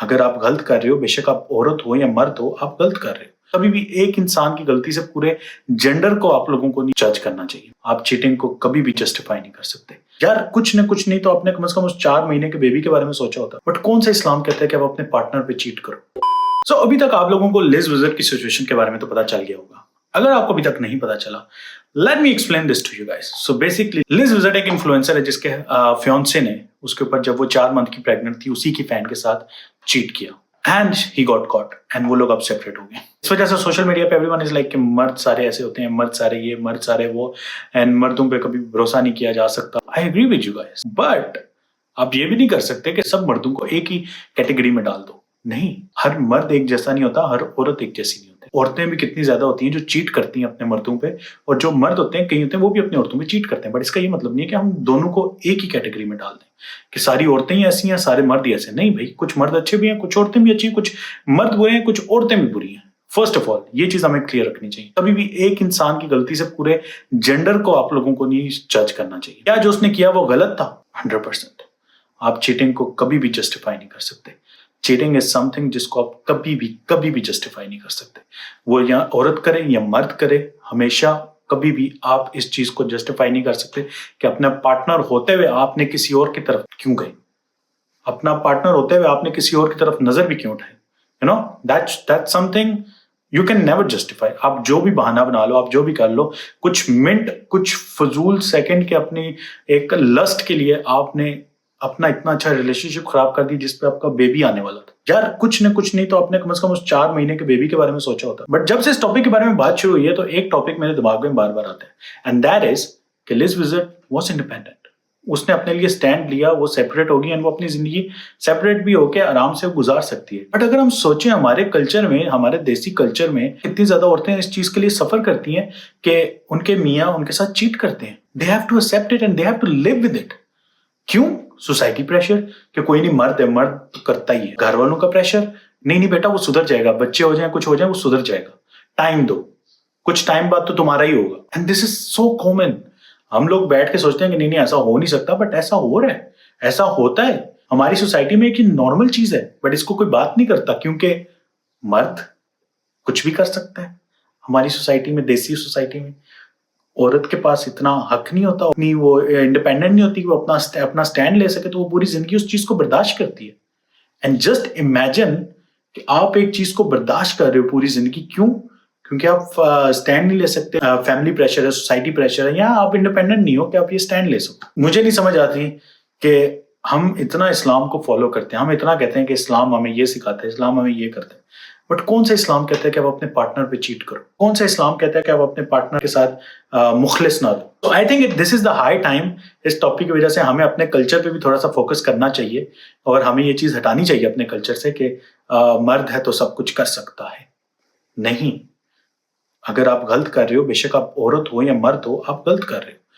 अगर आप गलत कर रहे हो, बेशक आप औरत हो या मर्द हो, आप गलत कर रहे हो। कभी भी एक इंसान की गलती से पूरे जेंडर को आप लोगों को नहीं जज करना चाहिए। आप चीटिंग को कभी भी जस्टिफाई नहीं कर सकते। यार कुछ न कुछ नहीं तो आपने कम से कम उस 4 महीने के बेबी के बारे में सोचा होता। बट कौन सा इस्लाम कहता है कि आप अपने पार्टनर पे चीट करो? सो अभी तक आप लोगों को लिज विजर की सिचुएशन के बारे में तो पता चल गया होगा। अगर आपको अभी तक नहीं पता चला, let me explain this to you guys. So basically Liz विजर एक इन्फ्लुएंसर है जिसके फियांसे ने उसके ऊपर जब वो 4 मंथ की प्रेग्नेंट थी उसी की फैन के साथ चीट किया and he got caught and वो लोग अब सेपरेट हो गए। इस वजह से सोशल मीडिया पे एवरीवन इज लाइक कि मर्द सारे ऐसे होते हैं, मर्द सारे ये, मर्द सारे वो, एंड मर्दों पे कभी भरोसा नहीं किया जा सकता। I agree with you guys, but आप ये भी नहीं कर सकते कि सब मर्दों को एक ही कैटेगरी में डाल दो। नहीं, हर मर्द एक जैसा नहीं होता, हर औरत एक जैसी नहीं होती। औरतें भी कितनी ज्यादा होती हैं जो चीट करती हैं अपने मर्दों पे, और जो मर्द होते हैं कई होते हैं वो भी अपनी औरतों पे चीट करते हैं। बट इसका ये मतलब नहीं है कि हम दोनों को एक ही कैटेगरी में डाल दें कि सारी औरतें ही ऐसी हैं, सारे मर्द ही ऐसे। नहीं भाई, कुछ मर्द अच्छे भी हैं, कुछ औरतें भी अच्छी हैं, कुछ मर्द बुरे हैं, कुछ औरतें भी बुरी हैं। फर्स्ट ऑफ ऑल ये चीज हमें क्लियर रखनी चाहिए। कभी भी एक इंसान की गलती से पूरे जेंडर को आप लोगों को नहीं जज करना चाहिए। क्या जो उसने किया वो गलत था? 100%। आप चीटिंग को कभी भी जस्टिफाई नहीं कर सकते। चीटिंग इज समथिंग जिसको आप कभी भी जस्टिफाई नहीं कर सकते। वो या औरत करे या मर्द करे, हमेशा कभी भी आप इस चीज को जस्टिफाई नहीं कर सकते कि अपना पार्टनर होते हुए आपने किसी और की तरफ क्यों गए, अपना पार्टनर होते हुए आपने किसी और की तरफ नजर भी क्यों उठाए। You know that's something you can never justify. आप जो भी बहाना बना लो, आप जो भी कर लो, कुछ मिनट, कुछ फजूल सेकंड के अपनी एक लस्ट के लिए आपने अपना इतना अच्छा रिलेशनशिप खराब कर दी जिसपे आपका बेबी आने वाला था। यार कुछ न कुछ नहीं तो आपने कम से कम उस 4 महीने के बेबी के बारे में सोचा होता। बट जब से इस टॉपिक के बारे में बात शुरू हुई है तो एक टॉपिक मेरे दिमाग में बार बार आता है, एंड दैट इज कि लिज विजर वाज इंडिपेंडेंट। उसने अपने लिए स्टैंड लिया, वो सेपरेट होगी एंड वो अपनी जिंदगी सेपरेट भी होकर आराम से गुजार सकती है। बट अगर हम सोचें हमारे कल्चर में, हमारे देसी कल्चर में कितनी ज्यादा औरतें इस चीज के लिए सफर करती हैं कि उनके मियाँ उनके साथ चीट करते हैं। They have to accept it and they have to live with it. क्यों? सोसाइटी प्रेशर कि कोई नहीं, मर्द है, मर्द तो करता ही है। घर वालों का प्रेशर, नहीं नहीं बेटा वो सुधर जाएगा, बच्चे हो जाए कुछ हो जाए वो सुधर जाएगा, टाइम दो, कुछ टाइम बाद तो तुम्हारा ही होगा। And this is so common. हम लोग बैठ के सोचते हैं कि नहीं नहीं ऐसा हो नहीं सकता, बट ऐसा हो रहा है, ऐसा होता है हमारी सोसाइटी में। एक नॉर्मल चीज है, बट इसको कोई बात नहीं करता क्योंकि मर्द कुछ भी कर सकता है। हमारी सोसाइटी में, देसी सोसाइटी में, औरत के पास इतना हक नहीं होता, अपनी वो इंडिपेंडेंट नहीं होती कि वो अपना स्टैंड ले सके, तो वो पूरी जिंदगी उस चीज को बर्दाश्त करती है। एंड जस्ट इमेजिन कि आप एक चीज को बर्दाश्त कर रहे हो पूरी जिंदगी। क्यों? क्योंकि आप स्टैंड नहीं ले सकते, फैमिली प्रेशर है, सोसाइटी प्रेशर है, या आप इंडिपेंडेंट नहीं हो कि आप ये स्टैंड ले सको। मुझे नहीं समझ आती कि हम इतना इस्लाम को फॉलो करते हैं, हम इतना कहते हैं कि इस्लाम हमें ये सिखाता है, इस्लाम हमें ये करता है, बट कौन सा इस्लाम कहता है कि आप अपने पार्टनर पे चीट करो? कौन सा इस्लाम कहता है कि आप अपने पार्टनर के साथ मुखलिस ना दो? तो I think this is the high time. इस टॉपिक की वजह से हमें अपने कल्चर पे भी थोड़ा सा फोकस करना चाहिए और हमें ये चीज हटानी चाहिए अपने कल्चर से कि मर्द है तो सब कुछ कर सकता है। नहीं, अगर आप गलत कर रहे हो, बेशक आप औरत हो या मर्द हो, आप गलत कर रहे हो।